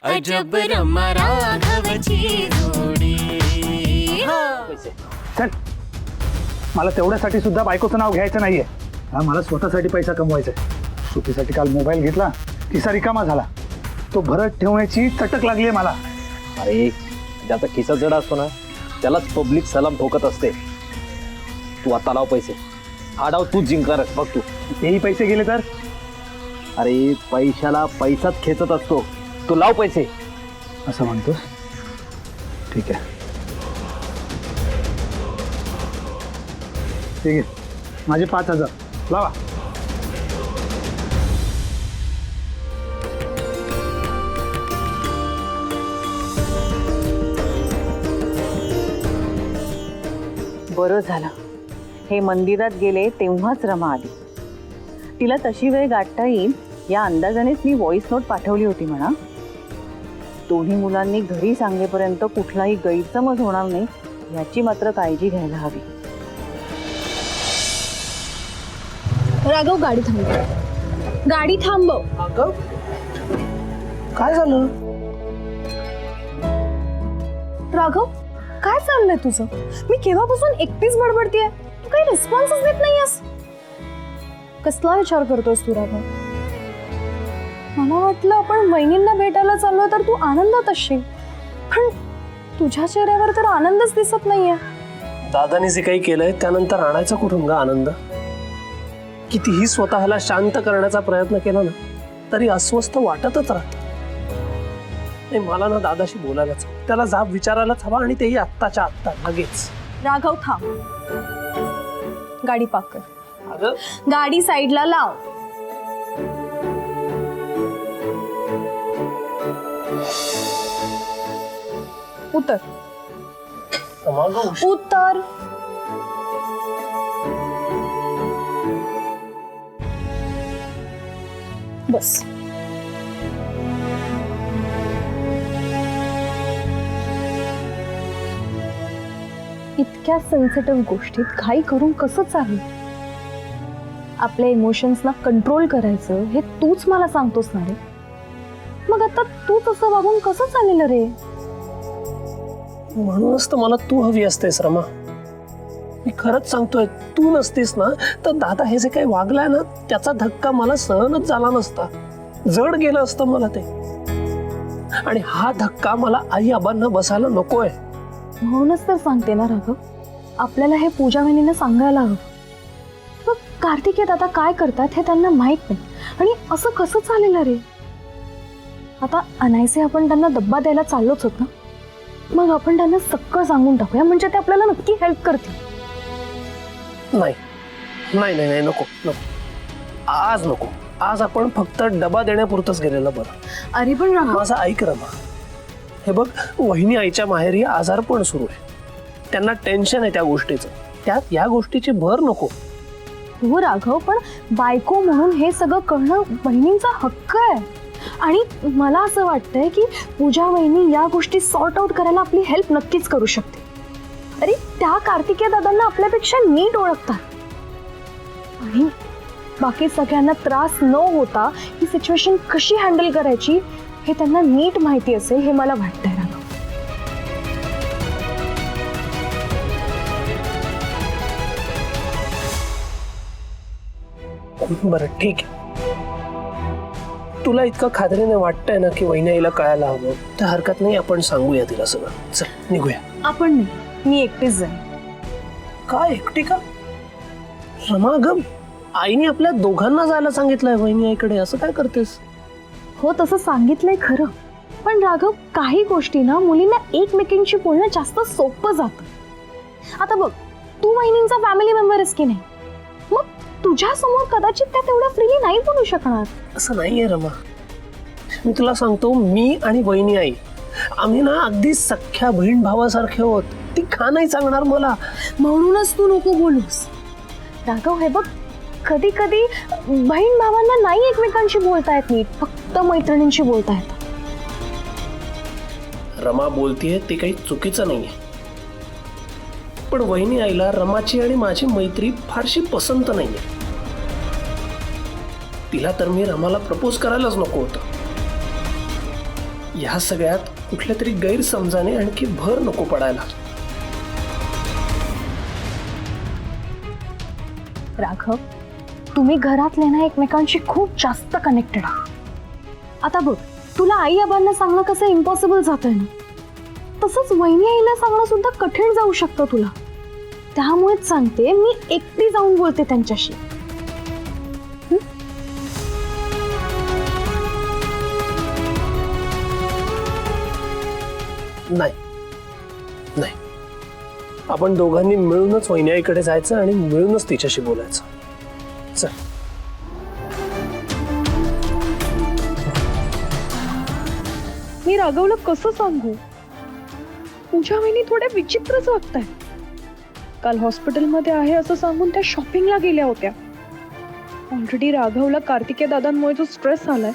अजब रमा राघवची जोडी। चल, मला तेवढ्यासाठी सुद्धा बायकोचं नाव घ्यायचं नाहीये। मला स्वतःसाठी पैसा कमवायचा आहे। सुट्टीसाठी काल मोबाईल घेतला, खिसा रिकामा झाला। तो भरत ठेवण्याची चटक लागली आहे मला। अरे ज्याचा खिसा जड असतो ना त्यालाच पब्लिक सलाम ठोकत असते। तू आता लाव पैसे, हा डाव तू जिंकणारच बघ तू। तेही पैसे गेले तर? अरे पैशाला पैसाच खेचत असतो, तू लाव पैसे। असं म्हणतोस? ठीक आहे, ठीक आहे, माझे 5,000 लावा। बरं झालं हे मंदिरात गेले तेव्हाच रमा आली। तिला तशी वेळ गाठता येईल या अंदाजानेच मी व्हॉइस नोट पाठवली होती म्हणा। दोन्ही मुलांनी घरी सांगेपर्यंत कुठलाही गैरसमज होणार नाही याची मात्र काळजी घ्यायला हवी। राघव गाडी थांबव, गाडी थांबव। काय झालं? राघव काय चाललंय तुझं? मी केव्हापासून एकटीच बडबडतीये, तू काही रिस्पॉन्सच देत नाहीयेस। कसला विचार करतोयस तू राघव? मला वाटलं आपण वहिनींना भेटायला चाललोय तर तू आनंदात असशील, पण तुझ्या चेहऱ्यावर तर आनंदच दिसत नाहीये। दादाने जे काही केलंय त्यानंतर आणायचा कुठून गा आनंद? कितीही स्वतःला शांत करण्याचा प्रयत्न केला ना तरी अस्वस्थ वाटतच राहत। मला ना दादाशी बोलायलाच, त्याला जाब विचारायलाच हवा, आणि तेही आत्ताच्या आत्ता लगेच। राघव थांब, गाडी पाक कर। अगं गाडी साईडला लाव। उतर उतर। बस इतक्या सेन्सिटिव्ह गोष्टीत घाई करून कसं चालेल? आपल्या इमोशन्सना कंट्रोल करायचं हे तूच मला सांगतोस ना रे। मग आता तूच असं वागून कसं चालेल रे? म्हणूनच तर मला तू हवी असतेस रमा। मी खरंच सांगतोय, तू नसतीस ना तर दादा हे जे काही वागलाय ना त्याचा धक्का मला सहनच झाला नसता, जड गेलं असतं मला ते। आणि हा धक्का मला आई आबांना बसायला नकोय। म्हणूनच तर सांगते ना राघव, आपल्याला हे पूजा वहिनींना सांगायला हवं। मग कार्तिकेय दादा काय करतात हे त्यांना माहित नाही, आणि असं कसं चालेल रे? आता अनायसे आपण त्यांना डब्बा द्यायला चाललोच होत ना, मग आपण त्यांना सगळं सांगून टाकूया, म्हणजे ते आपल्याला नक्की हेल्प करतील। नाही नाही नाही नको नको, आज नको। आज आपण फक्त डबा देण्यापुरतच गेलेलं बरं। अरे पण राघव, माझं ऐक रमा, हे बघ वहिनी आईच्या माहेरी आजारपण सुरू आहे, त्यांना टेन्शन आहे त्या गोष्टीचं, त्यात या गोष्टीची भर नको। हो राघव, पण बायको म्हणून हे सगळं करणं बहिणींचा हक्क आहे, आणि मला असं वाटतंय की पूजा वहिनी या गोष्टी सॉर्ट आउट करायला आपली हेल्प नक्कीच करू शकते। अरे त्या कार्तिकेय दादांना आपल्यापेक्षा नीट ओळखतात, आणि बाकी सगळ्यांना त्रास न होता ही सिच्युएशन कशी हँडल करायची हे त्यांना नीट माहिती असेल हे मला वाटतंय राघव। बरं ठीक आहे, तुला इतकं खात्रीने वाटतंय ना की वहिनी आईला कळायला हवं, तर हरकत नाही, आपण सांगूया तिला सगळं। चल निघूया। आपण नाही, मी एकटीच जाईन। काय एकटी का रमा? ग आईने आपल्या दोघांना जायला सांगितलंय वहिनी आईकडे, असं काय करतेस? हो तसं सांगितलंय खरं, पण राघव काही गोष्टी ना मुलींना एकमेकींशी बोलणं जास्त सोपं जातं। आता बघ, तू वहिनींचा फॅमिली मेंबर आहेस की नाही, मग तुझ्या समोर कदाचित त्या तेवढ्या फ्रीली नाही बोलू शकणार। असं नाहीये रमा, मी तुला सांगतो, मी आणि वहिनी आई आम्ही ना अगदी सख्या बहीण भावासारखे होत। ती का नाही सांगणार मला? म्हणूनच तू नको बोलूस राघव। हे बघ, कधी कधी बहीण भावांना नाही एकमेकांशी बोलता येत नीट, फक्त मैत्रिणींशी बोलता येतं। रमा बोलतीये ते काही चुकीचं नाहीये, पण वहिनी आईला रमाची आणि माझी मैत्री फारशी पसंत नाहीये। तिला तर मी रमाला प्रपोज करायलाच नको होतं, ह्या सगळ्यात कुठल्या तरी गैरसमजाने आणखी भर नको पडायला. राघव, तुम्ही घरातले ना एकमेकांशी खूप जास्त कनेक्टेड आहात. आता बघ, तुला आई आबांना सांगणं कसं इम्पॉसिबल जातंय ना, तसंच वहिनी आईला सांगणं सुद्धा कठीण जाऊ शकतं तुला. त्यामुळेच सांगते, मी एकटी जाऊन बोलते त्यांच्याशी. नाही नाही, आपण दोघांनी मिळूनच वहिनी आईकडे जायचं आणि मिळूनच तिच्याशी बोलायचं. चल. मी राघवला कसं सांगू? पूजा वहिनी थोड्या विचित्रच वागतायत. काल हॉस्पिटलमध्ये आहे असं सांगून त्या शॉपिंगला गेल्या होत्या. ऑलरेडी राघवला कार्तिकेय दादांमुळे जो स्ट्रेस आलाय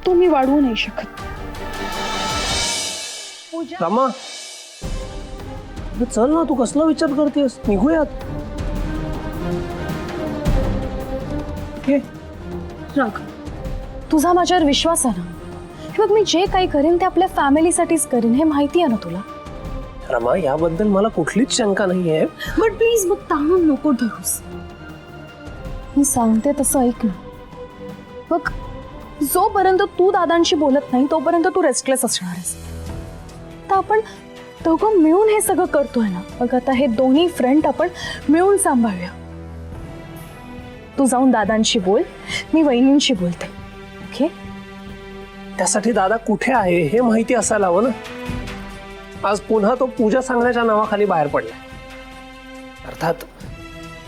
तो मी वाढवू नाही शकत. रामा, चल ना, तू कसला विचार करतेस? निघूयात. राघव, तुझा माझ्यावर विश्वास आहे ना? हे बघ, मी जे काही करेन ते आपल्या फॅमिलीसाठीच करेन, हे माहिती आहे ना तुला. रमा, याबद्दल मला कुठलीच शंका नाहीये. बट प्लीज मग ताणून नको धरूस. मी सांगते तसं ऐक ना. बघ, जोपर्यंत तू दादांशी बोलत नाही तोपर्यंत तू रेस्टलेस असणार आहेस. तर आपण दोघं मिळून हे सगळं करतोय ना. मग आता हे दोन्ही फ्रंट आपण मिळून सांभाळूया. तू जाऊन दादांशी बोल, मी वहिनींशी बोलते. ओके? त्यासाठी दादा कुठे आहे हे माहिती असायला हवं ना. आज पुन्हा तो पूजा सांगण्याच्या नावाखाली बाहेर पडला. अर्थात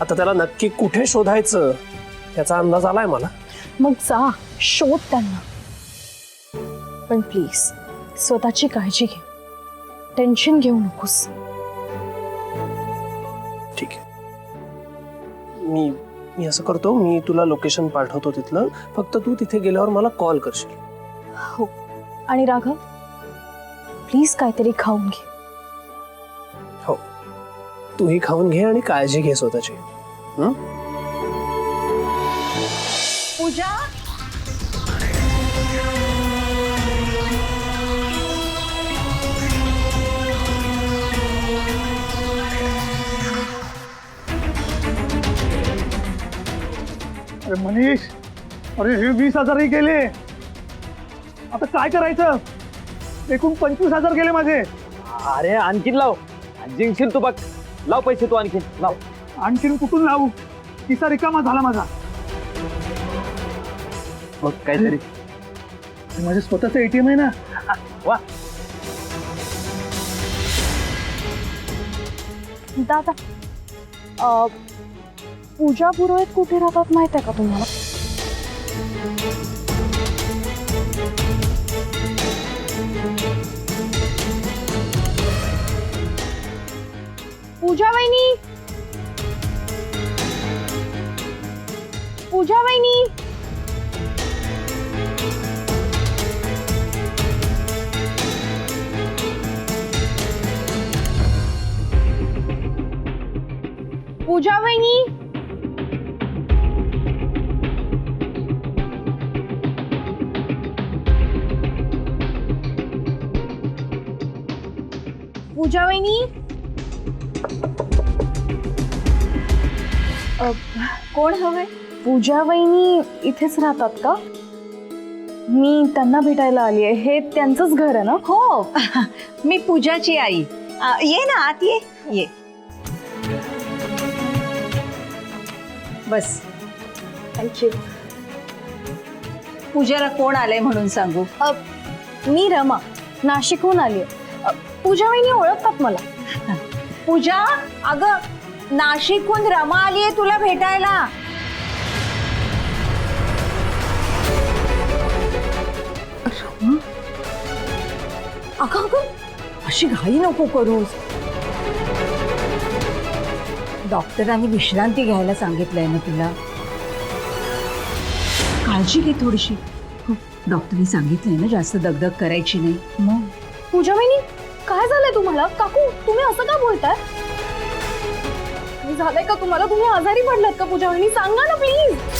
आता त्याला नक्की कुठे शोधायचं याचा अंदाज आलाय मला. मग जा, शोध त्यांना. पण प्लीज स्वतःची काळजी घे, टेन्शन घेऊ नकोस. ठीक आहे, मी असं करतो, मी तुला लोकेशन पाठवतो तिथलं. फक्त तू तिथे गेल्यावर मला कॉल करशील. हो. आणि राघव, प्लीज काहीतरी खाऊन घे. हो, तूही खाऊन घे आणि काळजी घे स्वतःची. पूजा, अरे मनीष, अरे हे 20,000 गेले. आता काय करायचं? एकूण 25,000 गेले माझे. अरे आणखीन लाव, जिंकशील तू बघ. लाव पैसे तू, आणखीन लाव. आणखीन कुठून लावू? खिसा रिकामा झाला माझा. मग काहीतरी माझे स्वतःचं ATM आहे ना. वा. दादा, पूजा पुरोहित कुठे राहतात माहित आहे का तुम्हाला? पूजा वहिनी, पूजा वहिनी, पूजा वहिनी, पूजा वहिनी. कोण हवे? पूजा वहिनी इथेच राहतात का? मी त्यांना भेटायला आली आहे. हे त्यांचंच घर आहे ना? हो, मी पूजाची आई. ये ना आत, ये. बस. थँक्यू. पूजाला कोण आलंय म्हणून सांगू? मी रमा, नाशिकहून आली आहे. पूजा वहिनी ओळखतात मला. पूजा, अगं नाशिकहून रमा आलीये तुला भेटायला. अगं अशी घाई नको करूस. डॉक्टरांनी विश्रांती घ्यायला सांगितलंय ना तुला. काळजी घे थोडीशी. डॉक्टरनी सांगितलंय ना जास्त दगदग करायची नाही. मग पूजा वहिनी, काय झालंय तुम्हाला? काकू, तुम्ही असं का बोलताय? झालंय का तुम्हाला? तुम्ही आजारी पडलात का पूजा वहिनी? सांगा ना प्लीज.